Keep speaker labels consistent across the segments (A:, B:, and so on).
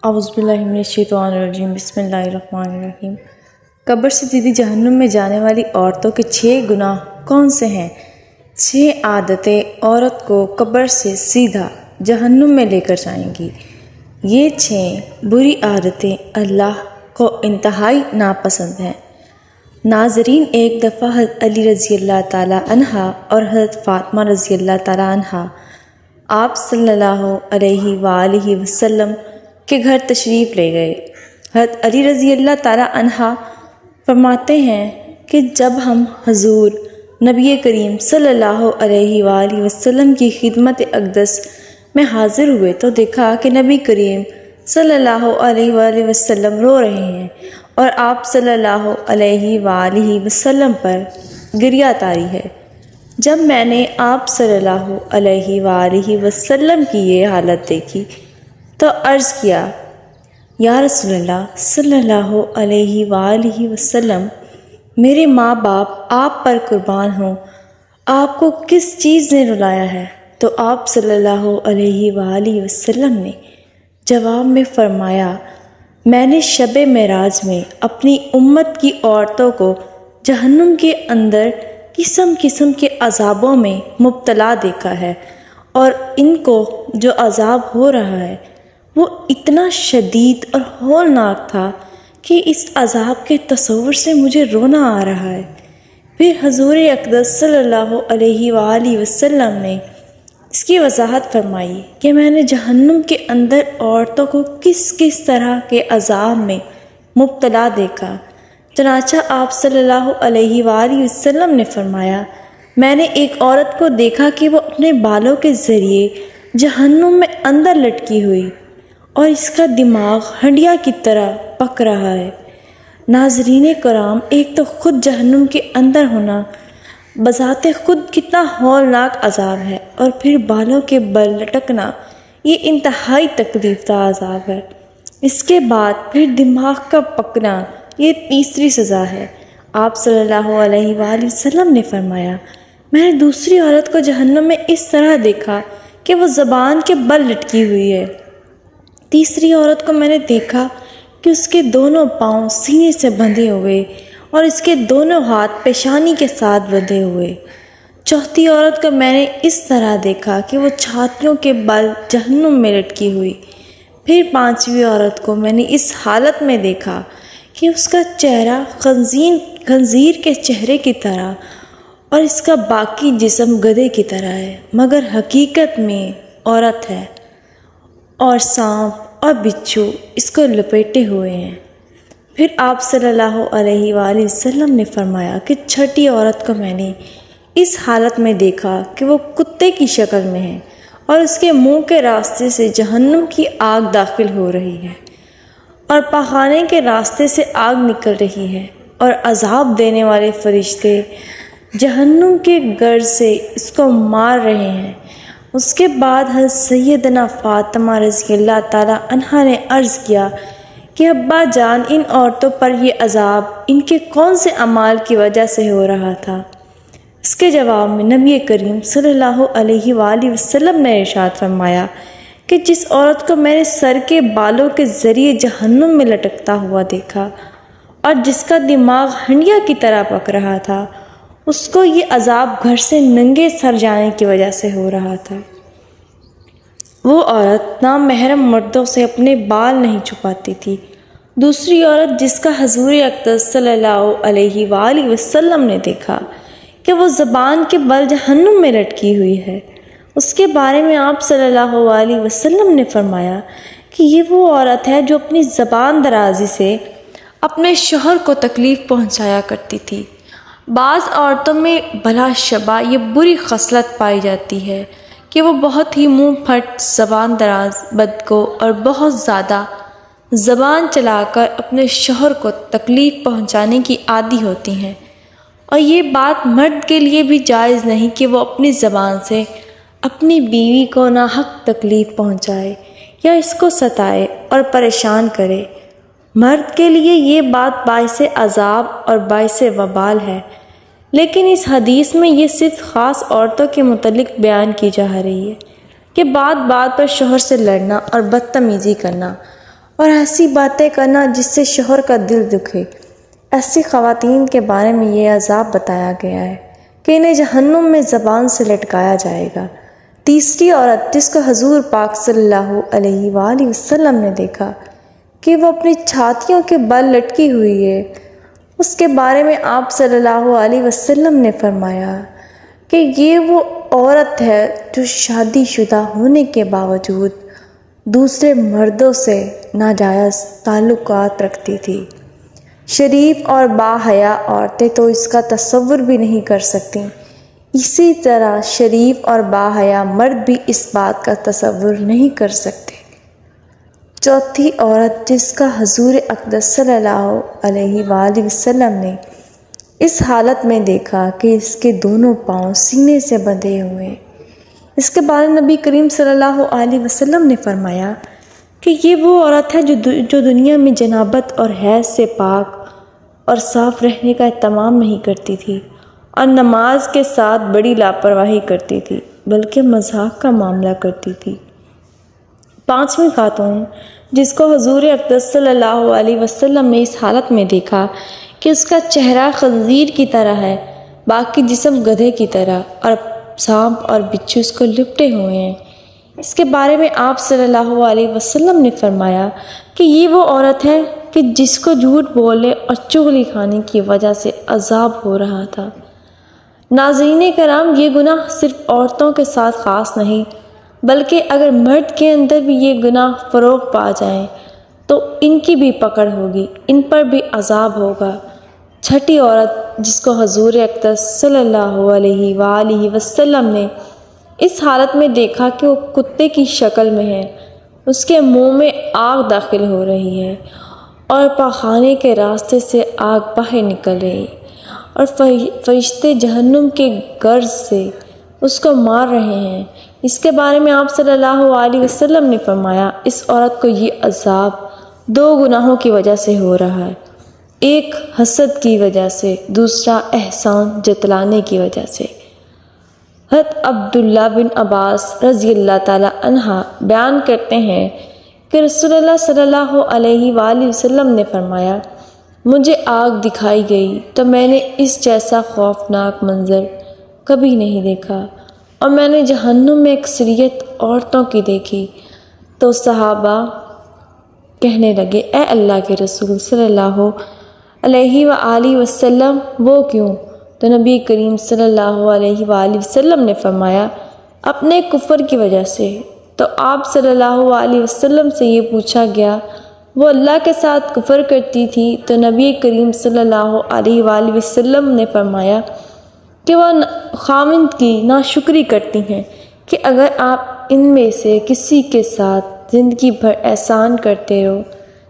A: اعوذ باللہ من الشیطان الرجیم، بسم اللہ الرحمن الرحیم۔ قبر سے سیدھی جہنم میں جانے والی عورتوں کے 6 گناہ کون سے ہیں؟ 6 عادتیں عورت کو قبر سے سیدھا جہنم میں لے کر جائیں گی۔ یہ 6 بری عادتیں اللہ کو انتہائی ناپسند ہیں۔ ناظرین، ایک دفعہ حضرت علی رضی اللہ تعالی عنہ اور حضرت فاطمہ رضی اللہ تعالی عنہ آپ صلی اللہ علیہ وآلہ وسلم کے گھر تشریف لے گئے۔ حضرت علی رضی اللہ تعالی عنہ فرماتے ہیں کہ جب ہم حضور نبی کریم صلی اللہ علیہ وآلہ وسلم کی خدمت اقدس میں حاضر ہوئے تو دیکھا کہ نبی کریم صلی اللہ علیہ وآلہ وسلم رو رہے ہیں اور آپ صلی اللہ علیہ وآلہ وسلم پر گریہ طاری ہے۔ جب میں نے آپ صلی اللہ علیہ وآلہ وسلم کی یہ حالت دیکھی تو عرض کیا، یا رسول اللہ صلی اللہ علیہ وآلہ وسلم، میرے ماں باپ آپ پر قربان ہوں، آپ کو کس چیز نے رلایا ہے؟ تو آپ صلی اللہ علیہ وآلہ وسلم نے جواب میں فرمایا، میں نے شب معراج میں اپنی امت کی عورتوں کو جہنم کے اندر قسم قسم کے عذابوں میں مبتلا دیکھا ہے، اور ان کو جو عذاب ہو رہا ہے وہ اتنا شدید اور ہولناک تھا کہ اس عذاب کے تصور سے مجھے رونا آ رہا ہے۔ پھر حضور اقدس صلی اللہ علیہ وآلہ وسلم نے اس کی وضاحت فرمائی کہ میں نے جہنم کے اندر عورتوں کو کس کس طرح کے عذاب میں مبتلا دیکھا۔ چنانچہ آپ صلی اللہ علیہ وآلہ وسلم نے فرمایا، میں نے ایک عورت کو دیکھا کہ وہ اپنے بالوں کے ذریعے جہنم میں اندر لٹکی ہوئی اور اس کا دماغ ہنڈیا کی طرح پک رہا ہے۔ ناظرین کرام، ایک تو خود جہنم کے اندر ہونا بذات خود کتنا ہولناک عذاب ہے، اور پھر بالوں کے بل لٹکنا یہ انتہائی تکلیف دہ عذاب ہے۔ اس کے بعد پھر دماغ کا پکنا یہ تیسری سزا ہے۔ آپ صلی اللہ علیہ وآلہ وسلم نے فرمایا، میں نے دوسری عورت کو جہنم میں اس طرح دیکھا کہ وہ زبان کے بل لٹکی ہوئی ہے۔ تیسری عورت کو میں نے دیکھا کہ اس کے دونوں پاؤں سینے سے بندھے ہوئے اور اس کے دونوں ہاتھ پیشانی کے ساتھ بندھے ہوئے۔ چوتھی عورت کو میں نے اس طرح دیکھا کہ وہ چھاتیوں کے بل جہنم میں لٹکی ہوئی۔ پھر 5ویں عورت کو میں نے اس حالت میں دیکھا کہ اس کا چہرہ خنزیر کے چہرے کی طرح اور اس کا باقی جسم گدھے کی طرح ہے، مگر حقیقت میں عورت ہے، اور سانپ اور بچھو اس کو لپیٹے ہوئے ہیں۔ پھر آپ صلی اللہ علیہ وآلہ وسلم نے فرمایا کہ 6ٹھی عورت کو میں نے اس حالت میں دیکھا کہ وہ کتے کی شکل میں ہے اور اس کے منہ کے راستے سے جہنم کی آگ داخل ہو رہی ہے اور پاخانے کے راستے سے آگ نکل رہی ہے، اور عذاب دینے والے فرشتے جہنم کے گرد سے اس کو مار رہے ہیں۔ اس کے بعد حضرت سیدنا فاطمہ رضی اللہ تعالی عنہا نے عرض کیا کہ ابا جان، ان عورتوں پر یہ عذاب ان کے کون سے اعمال کی وجہ سے ہو رہا تھا؟ اس کے جواب میں نبی کریم صلی اللہ علیہ وآلہ وسلم نے ارشاد فرمایا کہ جس عورت کو میں نے سر کے بالوں کے ذریعے جہنم میں لٹکتا ہوا دیکھا اور جس کا دماغ ہنڈیا کی طرح پک رہا تھا، اس کو یہ عذاب گھر سے ننگے سر جانے کی وجہ سے ہو رہا تھا۔ وہ عورت نامحرم مردوں سے اپنے بال نہیں چھپاتی تھی۔ دوسری عورت جس کا حضور اقدس صلی اللہ علیہ وآلہ وسلم نے دیکھا کہ وہ زبان کے بل جہنم میں لٹکی ہوئی ہے، اس کے بارے میں آپ صلی اللہ علیہ وسلم نے فرمایا کہ یہ وہ عورت ہے جو اپنی زبان درازی سے اپنے شوہر کو تکلیف پہنچایا کرتی تھی۔ بعض عورتوں میں بلا شبہ یہ بری خصلت پائی جاتی ہے کہ وہ بہت ہی منہ پھٹ، زبان دراز، بدگو اور بہت زیادہ زبان چلا کر اپنے شوہر کو تکلیف پہنچانے کی عادی ہوتی ہیں، اور یہ بات مرد کے لیے بھی جائز نہیں کہ وہ اپنی زبان سے اپنی بیوی کو ناحق تکلیف پہنچائے یا اس کو ستائے اور پریشان کرے۔ مرد کے لیے یہ بات باعث عذاب اور باعث وبال ہے، لیکن اس حدیث میں یہ صرف خاص عورتوں کے متعلق بیان کی جا رہی ہے کہ بات بات پر شوہر سے لڑنا اور بدتمیزی کرنا اور ایسی باتیں کرنا جس سے شوہر کا دل دکھے۔ ایسی خواتین کے بارے میں یہ عذاب بتایا گیا ہے کہ انہیں جہنم میں زبان سے لٹکایا جائے گا۔ تیسری عورت جس کو حضور پاک صلی اللہ علیہ وآلہ وسلم نے دیکھا کہ وہ اپنی چھاتیوں کے بل لٹکی ہوئی ہے، اس کے بارے میں آپ صلی اللہ علیہ وسلم نے فرمایا کہ یہ وہ عورت ہے جو شادی شدہ ہونے کے باوجود دوسرے مردوں سے ناجائز تعلقات رکھتی تھی۔ شریف اور باحیا عورتیں تو اس کا تصور بھی نہیں کر سکتیں، اسی طرح شریف اور باحیا مرد بھی اس بات کا تصور نہیں کر سکتے۔ چوتھی عورت جس کا حضور اقدس صلی اللہ علیہ وآلہ وسلم نے اس حالت میں دیکھا کہ اس کے دونوں پاؤں سینے سے بندھے ہوئے ہیں، اس کے بارے میں نبی کریم صلی اللہ علیہ وسلم نے فرمایا کہ یہ وہ عورت ہے جو دنیا میں جنابت اور حیض سے پاک اور صاف رہنے کا اہتمام نہیں کرتی تھی اور نماز کے ساتھ بڑی لاپرواہی کرتی تھی بلکہ مذاق کا معاملہ کرتی تھی۔ پانچویں خاتون جس کو حضور اقدس صلی اللہ علیہ وسلم نے اس حالت میں دیکھا کہ اس کا چہرہ خنزیر کی طرح ہے، باقی جسم گدھے کی طرح، اور سانپ اور بچھو اس کو لپٹے ہوئے ہیں، اس کے بارے میں آپ صلی اللہ علیہ وسلم نے فرمایا کہ یہ وہ عورت ہے کہ جس کو جھوٹ بولنے اور چغلی کھانے کی وجہ سے عذاب ہو رہا تھا۔ ناظرین کرام، یہ گناہ صرف عورتوں کے ساتھ خاص نہیں بلکہ اگر مرد کے اندر بھی یہ گناہ فروغ پا جائیں تو ان کی بھی پکڑ ہوگی، ان پر بھی عذاب ہوگا۔ چھٹی عورت جس کو حضور اقدس صلی اللہ علیہ وآلہ وسلم نے اس حالت میں دیکھا کہ وہ کتے کی شکل میں ہے، اس کے منہ میں آگ داخل ہو رہی ہے اور پاخانے کے راستے سے آگ باہر نکل رہی ہے اور فرشتے جہنم کے گرز سے اس کو مار رہے ہیں، اس کے بارے میں آپ صلی اللہ علیہ وسلم نے فرمایا اس عورت کو یہ عذاب دو گناہوں کی وجہ سے ہو رہا ہے، ایک حسد کی وجہ سے، دوسرا احسان جتلانے کی وجہ سے۔ حضرت عبداللہ بن عباس رضی اللہ تعالی عنہ بیان کرتے ہیں کہ رسول اللہ صلی اللہ علیہ وآلہ وسلم نے فرمایا مجھے آگ دکھائی گئی تو میں نے اس جیسا خوفناک منظر کبھی نہیں دیکھا، اور میں نے جہنم میں اکثریت عورتوں کی دیکھی۔ تو صحابہ کہنے لگے اے اللہ کے رسول صلی اللہ علیہ وآلہ وسلم وہ کیوں؟ تو نبی کریم صلی اللہ علیہ وآلہ وسلم نے فرمایا اپنے کفر کی وجہ سے۔ تو آپ صلی اللہ علیہ وسلم سے یہ پوچھا گیا وہ اللہ کے ساتھ کفر کرتی تھی، تو نبی کریم صلی اللہ علیہ وآلہ وسلم نے فرمایا کہ وہ خاوند کی ناشکری کرتی ہیں کہ اگر آپ ان میں سے کسی کے ساتھ زندگی بھر احسان کرتے ہو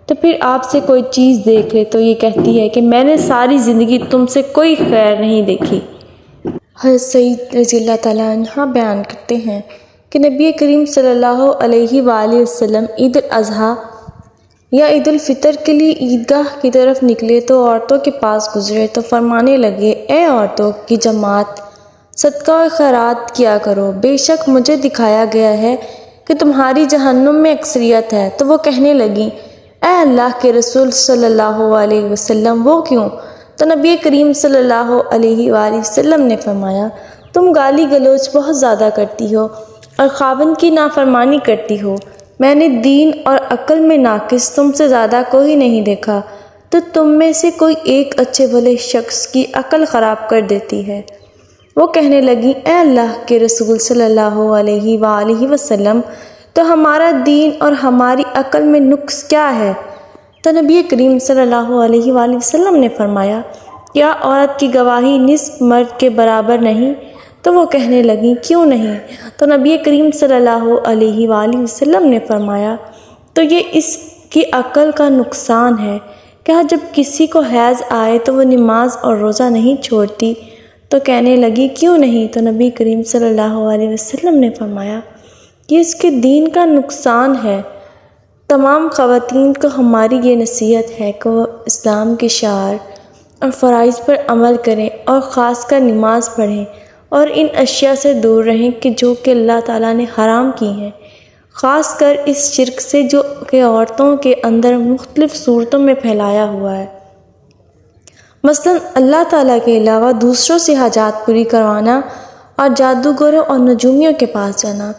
A: تو پھر آپ سے کوئی چیز دیکھ لے تو یہ کہتی ہے کہ میں نے ساری زندگی تم سے کوئی خیر نہیں دیکھی۔ حضرت سعید رضی اللہ تعالیٰ عنہ بیان کرتے ہیں کہ نبی کریم صلی اللہ علیہ وآلہ وسلم عید الاضحیٰ یا عید الفطر کے لیے عیدگاہ کی طرف نکلے تو عورتوں کے پاس گزرے تو فرمانے لگے اے عورتوں کی جماعت، صدقہ و خیرات کیا کرو، بے شک مجھے دکھایا گیا ہے کہ تمہاری جہنم میں اکثریت ہے۔ تو وہ کہنے لگیں اے اللہ کے رسول صلی اللہ علیہ وسلم وہ کیوں؟ تو نبی کریم صلی اللہ علیہ وآلہ وسلم نے فرمایا تم گالی گلوچ بہت زیادہ کرتی ہو اور خاوند کی نافرمانی کرتی ہو، میں نے دین اور عقل میں ناقص تم سے زیادہ کوئی نہیں دیکھا، تو تم میں سے کوئی ایک اچھے بھلے شخص کی عقل خراب کر دیتی ہے۔ وہ کہنے لگی اے اللہ کے رسول صلی اللہ علیہ وآلہ وسلم تو ہمارا دین اور ہماری عقل میں نقص کیا ہے؟ تو نبی کریم صلی اللہ علیہ وآلہ وسلم نے فرمایا کیا عورت کی گواہی نصف مرد کے برابر نہیں؟ تو وہ کہنے لگیں کیوں نہیں؟ تو نبی کریم صلی اللہ علیہ وآلہ وسلم نے فرمایا تو یہ اس کی عقل کا نقصان ہے کہ جب کسی کو حیض آئے تو وہ نماز اور روزہ نہیں چھوڑتی۔ تو کہنے لگی کیوں نہیں؟ تو نبی کریم صلی اللہ علیہ وسلم نے فرمایا کہ اس کے دین کا نقصان ہے۔ تمام خواتین کو ہماری یہ نصیحت ہے کہ وہ اسلام کے شعائر اور فرائض پر عمل کریں اور خاص کر نماز پڑھیں اور ان اشیاء سے دور رہیں کہ جو کہ اللہ تعالیٰ نے حرام کی ہیں، خاص کر اس شرک سے جو کہ عورتوں کے اندر مختلف صورتوں میں پھیلایا ہوا ہے، مثلاً اللہ تعالیٰ کے علاوہ دوسروں سے حاجات پوری کروانا اور جادوگروں اور نجومیوں کے پاس جانا۔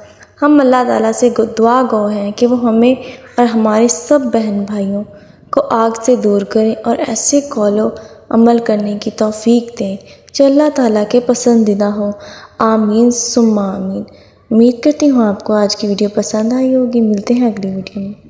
A: ہم اللہ تعالیٰ سے دعا گو ہیں کہ وہ ہمیں اور ہمارے سب بہن بھائیوں کو آگ سے دور کریں اور ایسے قول و عمل کرنے کی توفیق دیں جو اللہ تعالیٰ کے پسندیدہ ہوں۔ آمین ثم آمین۔ امید کرتی ہوں آپ کو آج کی ویڈیو پسند آئی ہوگی۔ ملتے ہیں اگلی ویڈیو میں۔